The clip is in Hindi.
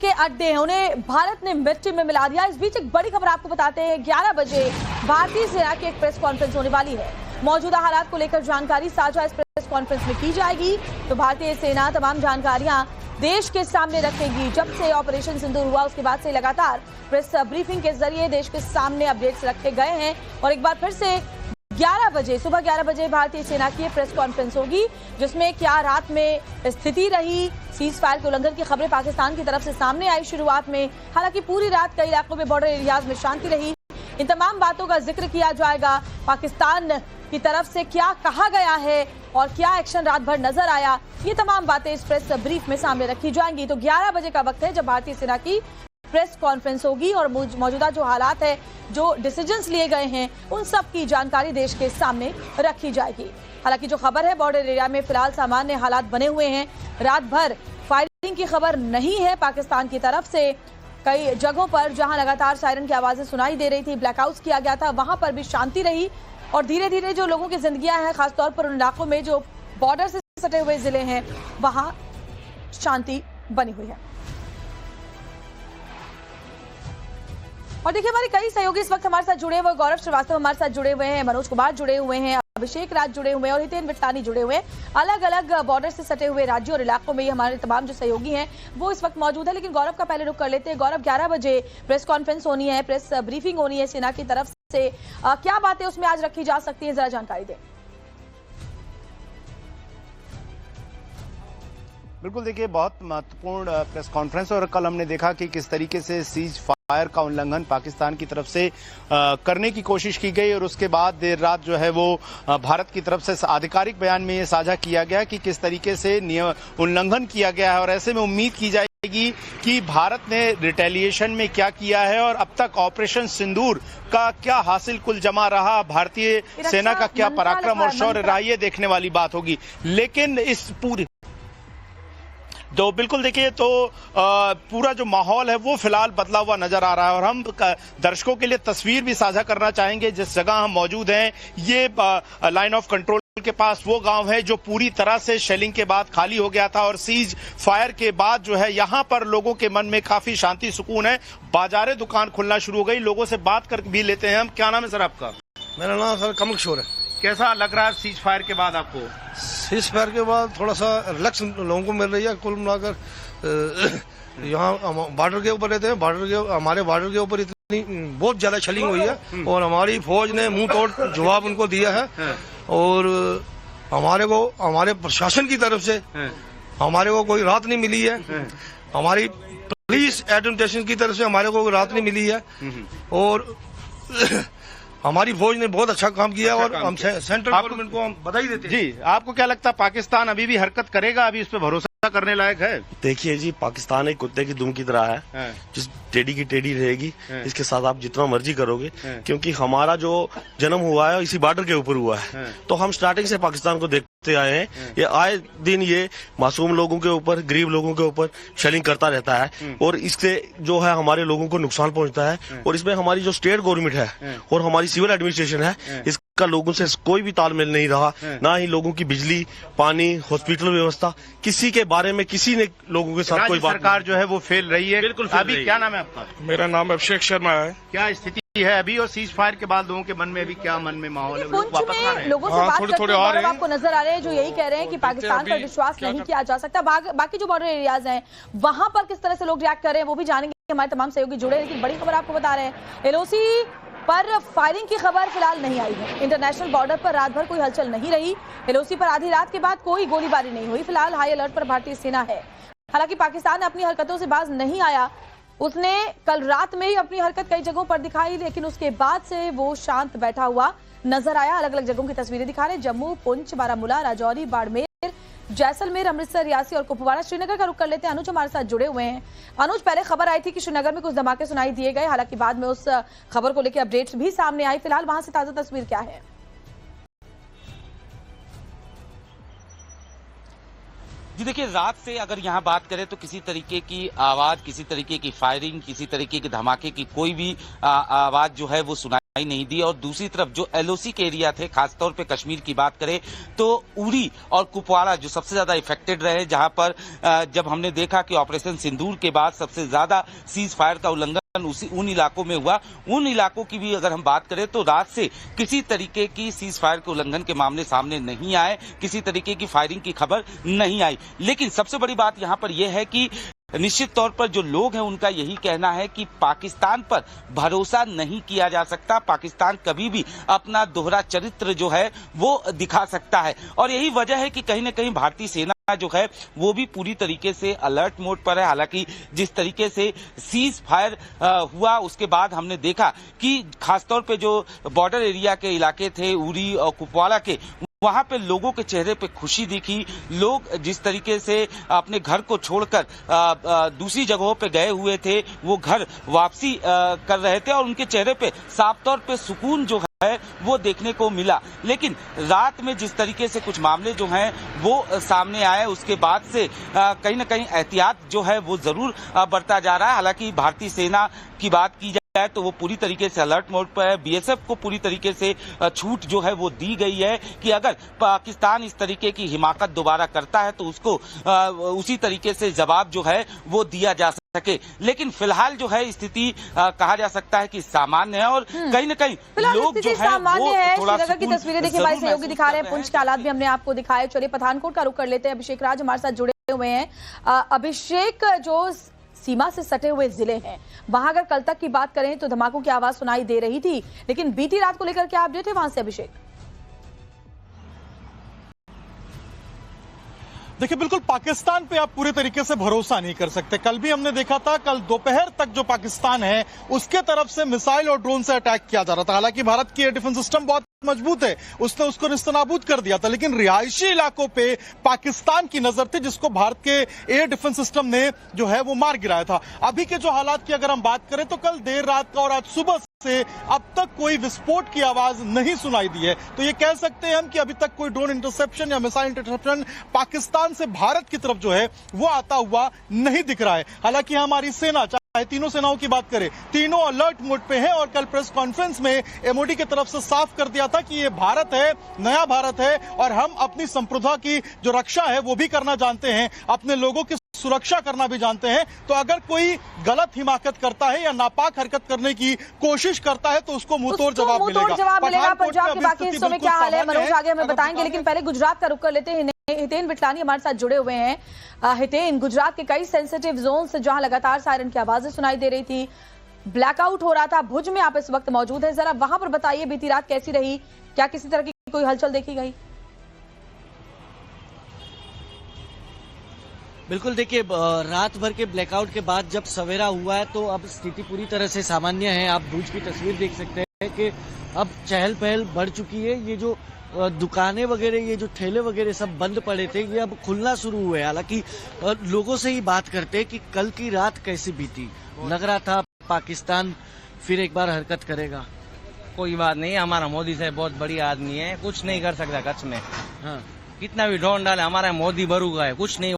के अड्डे हैं उन्हें भारत ने मिट्टी में मिला दिया। इस बीच एक बड़ी खबर आपको बताते हैं, 11 बजे भारतीय सेना की एक प्रेस कॉन्फ्रेंस होने वाली है। मौजूदा हालात को लेकर जानकारी साझा इस प्रेस कॉन्फ्रेंस में की जाएगी। तो भारतीय सेना तमाम जानकारियां देश के सामने रखेगी। जब से ऑपरेशन सिंदूर हुआ उसके बाद से लगातार प्रेस ब्रीफिंग के जरिए देश के सामने अपडेट्स रखे गए हैं और एक बार फिर से 11 बजे सुबह 11 बजे भारतीय सेना की प्रेस कॉन्फ्रेंस होगी, जिसमें क्या रात में स्थिति रही, सीज फायर के उल्लंघन की खबरें पाकिस्तान की तरफ से सामने आई शुरुआत में। हालांकि पूरी रात कई इलाकों में बॉर्डर एरियाज में शांति रही। इन तमाम बातों का जिक्र किया जाएगा। पाकिस्तान की तरफ से क्या कहा गया है और क्या एक्शन रात भर नजर आया, ये तमाम बातें इस प्रेस ब्रीफ में सामने रखी जाएंगी। तो 11 बजे का वक्त है जब भारतीय सेना की प्रेस कॉन्फ्रेंस होगी और मौजूदा जो हालात है, जो डिसीजंस लिए गए हैं, उन सब की जानकारी देश के सामने रखी जाएगी। हालांकि जो खबर है, बॉर्डर एरिया में फिलहाल सामान्य हालात बने हुए हैं। रात भर फायरिंग की खबर नहीं है पाकिस्तान की तरफ से। कई जगहों पर जहां लगातार सायरन की आवाजें सुनाई दे रही थी, ब्लैकआउट्स किया गया था, वहां पर भी शांति रही और धीरे धीरे जो लोगों की जिंदगियां हैं, खासतौर पर उन इलाकों में जो बॉर्डर से सटे हुए जिले हैं, वहां शांति बनी हुई है। और देखिए, हमारे कई सहयोगी इस वक्त हमारे साथ जुड़े हुए, गौरव श्रीवास्तव हमारे साथ जुड़े हुए हैं, मनोज कुमार जुड़े हुए हैं, अभिषेक राज जुड़े हुए हैं और हितेन विट्टानी जुड़े हुए हैं। अलग अलग बॉर्डर से सटे हुए राज्यों और इलाकों में ये हमारे तमाम जो सहयोगी हैं वो इस वक्त मौजूद है। लेकिन गौरव का पहले रुख कर लेते हैं। गौरव, 11 बजे प्रेस कॉन्फ्रेंस होनी है, प्रेस ब्रीफिंग होनी है सेना की तरफ से, क्या बातें उसमें आज रखी जा सकती है, जरा जानकारी दें। बिल्कुल, देखिए, बहुत महत्वपूर्ण प्रेस कॉन्फ्रेंस और कल हमने देखा कि किस तरीके से सीज फायर का उल्लंघन पाकिस्तान की तरफ से करने की कोशिश की गई और उसके बाद देर रात जो है वो भारत की तरफ से आधिकारिक बयान में ये साझा किया गया कि किस तरीके से उल्लंघन किया गया है और ऐसे में उम्मीद की जाएगी कि भारत ने रिटेलिएशन में क्या किया है और अब तक ऑपरेशन सिंदूर का क्या हासिल कुल जमा रहा, भारतीय सेना का क्या पराक्रम और शौर्य रहा, ये देखने वाली बात होगी। लेकिन इस पूरी तो बिल्कुल देखिए, तो पूरा जो माहौल है वो फिलहाल बदला हुआ नजर आ रहा है और हम दर्शकों के लिए तस्वीर भी साझा करना चाहेंगे। जिस जगह हम मौजूद हैं, ये लाइन ऑफ कंट्रोल के पास वो गांव है जो पूरी तरह से शेलिंग के बाद खाली हो गया था और सीज फायर के बाद जो है यहाँ पर लोगों के मन में काफी शांति सुकून है। बाजारें, दुकान खुलना शुरू हो गई। लोगों से बात कर भी लेते हैं हम। क्या नाम है सर आपका? मेरा नाम सर कमल किशोर है। कैसा लग रहा है सीज फायर के बाद आपको? सीज फायर के बाद थोड़ा सा रिलैक्स लोगों को मिल रही है। कुल मिलाकर यहाँ बॉर्डर के ऊपर रहते हैं, हमारे बॉर्डर के ऊपर इतनी बहुत ज्यादा छलिंग हुई है और हमारी फौज ने मुंह तोड़ जवाब उनको दिया है और हमारे प्रशासन की तरफ से हमारे को कोई राहत नहीं मिली है। हमारी पुलिस एडमिनिस्ट्रेशन की तरफ से हमारे को राहत नहीं मिली है और हमारी फौज ने बहुत अच्छा काम किया और हम सेंट्रल गवर्नमेंट को हम बधाई देते हैं। जी, आपको क्या लगता है पाकिस्तान अभी भी हरकत करेगा? अभी इस पे भरोसा करने लायक है? देखिए जी, पाकिस्तान एक कुत्ते की दुम की तरह है, जिस टेढ़ी की टेढ़ी रहेगी। इसके साथ आप जितना मर्जी करोगे, क्योंकि हमारा जो जन्म हुआ है इसी बॉर्डर के ऊपर हुआ है। तो हम स्टार्टिंग से पाकिस्तान को देखते आए हैं। ये आए दिन ये मासूम लोगों के ऊपर, गरीब लोगों के ऊपर शेलिंग करता रहता है और इससे जो है हमारे लोगों को नुकसान पहुंचता है। और इसमें हमारी जो स्टेट गवर्नमेंट है और हमारी सिविल एडमिनिस्ट्रेशन है, इसका लोगों से कोई भी तालमेल नहीं रहा। ना ही लोगों की बिजली, पानी, हॉस्पिटल व्यवस्था, किसी के बारे में किसी ने लोगों के साथ कोई बात। सरकार जो है वो फेल रही है। बिल्कुल। अभी क्या नाम है आपका? मेरा नाम अभिषेक शर्मा है। क्या स्थिति है अभी और सीज फायर के बाद लोगों के मन में अभी क्या मन में माहौल है? पुंछ में लोगों से बात करते हुए आपको नजर आ रहे हैं जो यही कह रहे हैं कि पाकिस्तान पर विश्वास नहीं किया जा सकता। बाकी जो बॉर्डर एरियाज हैं वहां पर किस तरह से लोग रिएक्ट कर रहे हैं वो भी जानेंगे। हमारे तमाम सहयोगी जुड़े हैं। लेकिन बड़ी खबर आपको बता रहे हैं, एलओसी पर फायरिंग की खबर फिलहाल नहीं आई है। इंटरनेशनल बॉर्डर पर रात भर कोई हलचल नहीं रही। एलओसी पर आधी रात के बाद कोई गोलीबारी नहीं हुई। फिलहाल हाई अलर्ट पर भारतीय सेना है। हालांकि पाकिस्तान अपनी हरकतों से बाज नहीं आया। उसने कल रात में ही अपनी हरकत कई जगहों पर दिखाई, लेकिन उसके बाद से वो शांत बैठा हुआ नजर आया। अलग अलग जगहों की तस्वीरें दिखा रहे, जम्मू, पुंछ, बारामूला, राजौरी, बाड़मेर, जैसलमेर, अमृतसर, रियासी और कुपवाड़ा। श्रीनगर का रुख कर लेते हैं। अनुज हमारे साथ जुड़े हुए हैं। अनुज, पहले खबर आई थी कि श्रीनगर में कुछ धमाके सुनाई दिए गए, हालांकि बाद में उस खबर को लेकर अपडेट्स भी सामने आई। फिलहाल वहां से ताजा तस्वीर क्या है? जी देखिए, रात से अगर यहाँ बात करें तो किसी तरीके की आवाज, किसी तरीके की फायरिंग, किसी तरीके के धमाके की कोई भी आवाज जो है वो सुनाई सुनाई नहीं दी। और दूसरी तरफ जो एलओसी के एरिया थे, खासतौर पे कश्मीर की बात करें तो उरी और कुपवाड़ा जो सबसे ज्यादा इफेक्टेड रहे, जहां पर जब हमने देखा कि ऑपरेशन सिंदूर के बाद सबसे ज्यादा सीज फायर का उल्लंघन उन इलाकों में हुआ, उन इलाकों की भी अगर हम बात करें तो रात से किसी तरीके की सीज फायर के उल्लंघन के मामले सामने नहीं आए, किसी तरीके की फायरिंग की खबर नहीं आई। लेकिन सबसे बड़ी बात यहां पर यह है कि निश्चित तौर पर जो लोग हैं उनका यही कहना है कि पाकिस्तान पर भरोसा नहीं किया जा सकता। पाकिस्तान कभी भी अपना दोहरा चरित्र जो है वो दिखा सकता है, और यही वजह है कि कहीं न कहीं भारतीय सेना जो है वो भी पूरी तरीके से अलर्ट मोड पर है। हालांकि जिस तरीके से सीज फायर हुआ उसके बाद हमने देखा कि खासतौर पे जो बॉर्डर एरिया के इलाके थे, उरी और कुपवाड़ा के, वहां पे लोगों के चेहरे पे खुशी दिखी। लोग जिस तरीके से अपने घर को छोड़कर दूसरी जगहों पे गए हुए थे, वो घर वापसी कर रहे थे और उनके चेहरे पे साफ तौर पे सुकून जो है वो देखने को मिला। लेकिन रात में जिस तरीके से कुछ मामले जो हैं वो सामने आए, उसके बाद से कहीं ना कहीं एहतियात जो है वो जरूर बरता जा रहा है। हालांकि भारतीय सेना की बात की जाए तो वो पूरी तरीके से अलर्ट मोड पर है। बीएसएफ को पूरी तरीके से छूट जो है वो दी गई है कि अगर पाकिस्तान इस तरीके की हिमाकत दोबारा करता है तो उसको उसी तरीके से जवाब जो है वो दिया जा सके। लेकिन फिलहाल जो है स्थिति कहा जा सकता है कि सामान्य है, और कहीं न कहीं लोग जो है वो थोड़ा श्रीनगर की तस्वीरें देखिए, हमारे सहयोगी दिखा रहे हैं, पुंछ के हालात भी हमने आपको दिखाए। चलिए पठानकोट का रुख कर लेते हैं। अभिषेक राज हमारे साथ जुड़े हुए हैं। अभिषेक, जो सीमा से सटे हुए जिले हैं वहां अगर कल तक की बात करें तो धमाकों की आवाज सुनाई दे रही थी, लेकिन बीती रात को लेकर क्या अपडेट है वहां से अभिषेक? देखिए, बिल्कुल पाकिस्तान पे आप पूरे तरीके से भरोसा नहीं कर सकते। कल भी हमने देखा था, कल दोपहर तक जो पाकिस्तान है उसके तरफ से मिसाइल और ड्रोन से अटैक किया जा रहा था। हालांकि भारत की एयर डिफेंस सिस्टम बहुत मजबूत है, उसने उसको निस्तनाबूद कर दिया था, लेकिन रिहायशी इलाकों पे पाकिस्तान की नजर थी जिसको भारत के एयर डिफेंस सिस्टम ने जो है वो मार गिराया था। अभी के जो हालात की अगर हम बात करें तो कल देर रात का और आज सुबह से अब तक कोई विस्फोट की आवाज नहीं सुनाई दी है। तो ये कह सकते हैं हम कि अभी तक कोई ड्रोन इंटरसेप्शन या मिसाइल इंटरसेप्शन पाकिस्तान से भारत की तरफ जो है वो आता हुआ नहीं दिख रहा है। हालांकि हमारी सेना, चाहे तीनों सेनाओं की बात करें, तीनों अलर्ट मोड पे हैं, और कल प्रेस कॉन्फ्रेंस में एमओडी की तरफ से साफ कर दिया था कि ये भारत है, नया भारत है, और हम अपनी संप्रभुता की जो रक्षा है वो भी करना जानते हैं, अपने लोगों की सुरक्षा करना भी जानते हैं। तो अगर कोई गलत हिमाकत करता है या नापाक हरकत करने की कोशिश करता है तो उसको मुंहतोड़ जवाब मिलेगा। पंजाब के बाकी हिस्सों में क्या हाल है मनोज आगे हमें बताएंगे, लेकिन पहले गुजरात का रुख कर लेते हैं। हितेन बिटलानी हमारे साथ जुड़े हुए हैं। हितेन, गुजरात के कई सेंसिटिव जोन से जहां लगातार सायरन की आवाजें सुनाई दे रही थी, ब्लैकआउट हो रहा था, भुज में आप इस वक्त मौजूद हैं, जरा वहां पर बताइए बीती रात कैसी रही, क्या किसी तरह की कोई हलचल देखी गई? बिल्कुल, देखिए रात भर के ब्लैकआउट के बाद जब सवेरा हुआ है तो अब स्थिति पूरी तरह से सामान्य है। आप भुज की तस्वीर देख सकते हैं कि अब चहल पहल बढ़ चुकी है। ये जो दुकानें वगैरह, ये जो ठेले वगैरह सब बंद पड़े थे, ये अब खुलना शुरू हुए। हालांकि लोगों से ही बात करते हैं कि कल की रात कैसी बीती। लग रहा था पाकिस्तान फिर एक बार हरकत करेगा। कोई बात नहीं, हमारा मोदी साहब बहुत बढ़िया आदमी है, कुछ नहीं कर सकता कच्छ में। हाँ, कितना भी ड्रोन डाले, हमारा मोदी बरूगा है, कुछ नहीं